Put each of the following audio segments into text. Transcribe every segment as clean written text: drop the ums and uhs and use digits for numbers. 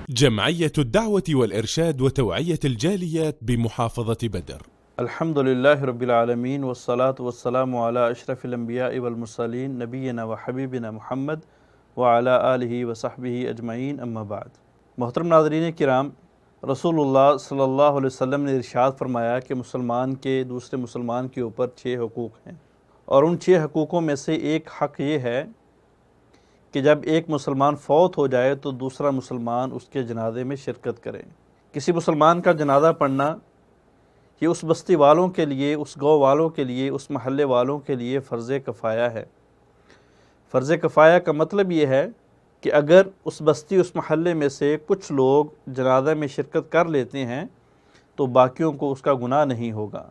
جمعية الدعوة والإرشاد وتوعية الجاليات بمحافظة بدر. الحمد لله رب العالمين والصلاة والسلام على أشرف الأنبياء والمرسلين نبينا وحبیبنا محمد وعلى آلہ وصحبہ اجمعین اما بعد۔ محترم ناظرین کرام، رسول اللہ صلی اللہ علیہ وسلم نے ارشاد فرمایا کہ مسلمان کے دوسرے مسلمان کے اوپر 6 حقوق ہیں، اور ان 6 حقوقوں میں سے ایک حق یہ ہے کہ جب ایک مسلمان فوت ہو جائے تو دوسرا مسلمان اس کے جنازے میں شرکت کرے۔ کسی مسلمان کا جنازہ پڑھنا یہ اس بستی والوں کے لیے، اس گاؤں والوں کے لیے، اس محلے والوں کے لیے فرض کفایہ ہے۔ فرض کفایہ کا مطلب یہ ہے کہ اگر اس بستی، اس محلے میں سے کچھ لوگ جنازہ میں شرکت کر لیتے ہیں تو باقیوں کو اس کا گناہ نہیں ہوگا،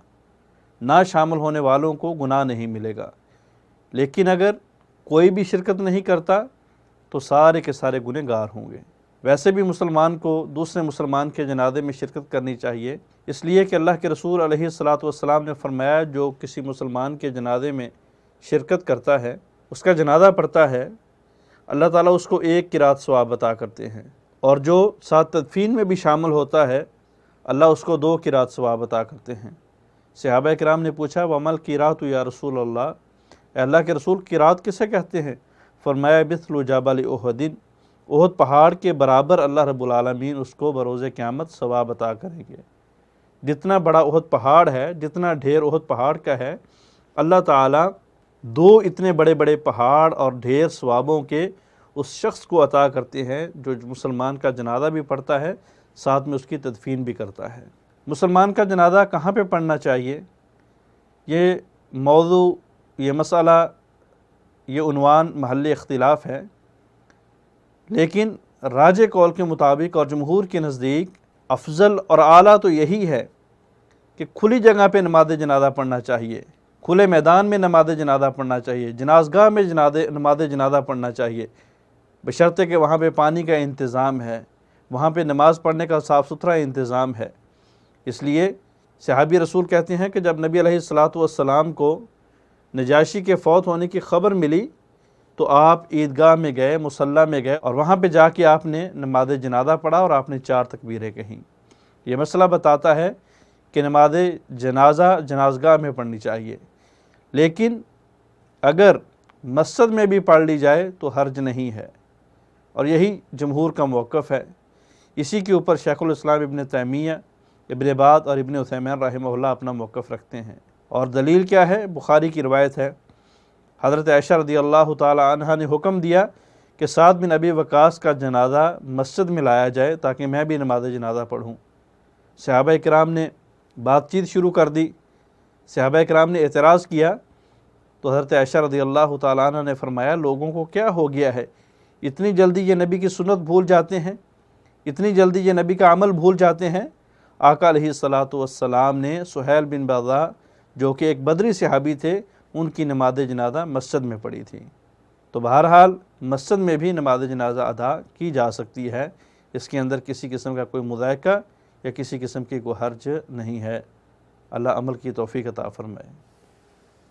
نہ شامل ہونے والوں کو گناہ نہیں ملے گا۔ لیکن اگر کوئی بھی شرکت نہیں کرتا تو سارے کے سارے گنہ گار ہوں گے۔ ویسے بھی مسلمان کو دوسرے مسلمان کے جنازے میں شرکت کرنی چاہیے، اس لیے کہ اللہ کے رسول علیہ الصلاۃ والسلام نے فرمایا جو کسی مسلمان کے جنازے میں شرکت کرتا ہے، اس کا جنازہ پڑھتا ہے، اللہ تعالیٰ اس کو 1 قرات ثواب عطا کرتے ہیں، اور جو ساتھ تدفین میں بھی شامل ہوتا ہے اللہ اس کو 2 قرات ثواب عطا کرتے ہیں۔ صحابہ کرام نے پوچھا ومل قرات یا رسول اللہ، اے اللہ کے رسول قرات کسے کہتے ہیں؟ فرمایا مثل جبل احد، احد پہاڑ کے برابر اللہ رب العالمین اس کو بروز قیامت ثواب عطا کریں گے۔ جتنا بڑا احد پہاڑ ہے، جتنا ڈھیر احد پہاڑ کا ہے، اللہ تعالیٰ 2 اتنے بڑے بڑے پہاڑ اور ڈھیر ثوابوں کے اس شخص کو عطا کرتے ہیں جو مسلمان کا جنازہ بھی پڑھتا ہے، ساتھ میں اس کی تدفین بھی کرتا ہے۔ مسلمان کا جنازہ کہاں پہ پڑھنا چاہیے؟ یہ موضوع، یہ مسئلہ، یہ عنوان محل اختلاف ہے، لیکن راجح قول کے مطابق اور جمہور کے نزدیک افضل اور اعلیٰ تو یہی ہے کہ کھلی جگہ پہ نماز جنازہ پڑھنا چاہیے، کھلے میدان میں نماز جنازہ پڑھنا چاہیے، جنازگاہ میں نماز جنازہ پڑھنا چاہیے، بشرطے کہ وہاں پہ پانی کا انتظام ہے، وہاں پہ نماز پڑھنے کا صاف ستھرا انتظام ہے۔ اس لیے صحابی رسول کہتے ہیں کہ جب نبی علیہ الصلاۃ والسلام کو نجاشی کے فوت ہونے کی خبر ملی تو آپ عیدگاہ میں گئے، مصلی میں گئے، اور وہاں پہ جا کے آپ نے نماز جنازہ پڑھا اور آپ نے 4 تکبیریں کہیں۔ یہ مسئلہ بتاتا ہے کہ نماز جنازہ جنازگاہ میں پڑھنی چاہیے، لیکن اگر مسجد میں بھی پڑھ لی جائے تو حرج نہیں ہے، اور یہی جمہور کا موقف ہے۔ اسی کے اوپر شیخ الاسلام ابن تیمیہ، ابن باز اور ابن عثیمین رحمہ اللہ اپنا موقف رکھتے ہیں۔ اور دلیل کیا ہے؟ بخاری کی روایت ہے، حضرت عائشہ رضی اللہ تعالی عنہا نے حکم دیا کہ سعد بن ابی وقاص کا جنازہ مسجد میں لایا جائے تاکہ میں بھی نماز جنازہ پڑھوں۔ صحابہ کرام نے بات چیت شروع کر دی، صحابہ کرام نے اعتراض کیا تو حضرت عائشہ رضی اللہ تعالی عنہ نے فرمایا لوگوں کو کیا ہو گیا ہے، اتنی جلدی یہ نبی کی سنت بھول جاتے ہیں، اتنی جلدی یہ نبی کا عمل بھول جاتے ہیں۔ آقا علیہ الصلاۃ والسلام نے سہیل بن بضع جو کہ ایک بدری صحابی تھے، ان کی نماز جنازہ مسجد میں پڑھی تھی۔ تو بہرحال مسجد میں بھی نماز جنازہ ادا کی جا سکتی ہے، اس کے اندر کسی قسم کا کوئی مضائقہ یا کسی قسم کی کوئی حرج نہیں ہے۔ اللہ عمل کی توفیق عطا فرمائے۔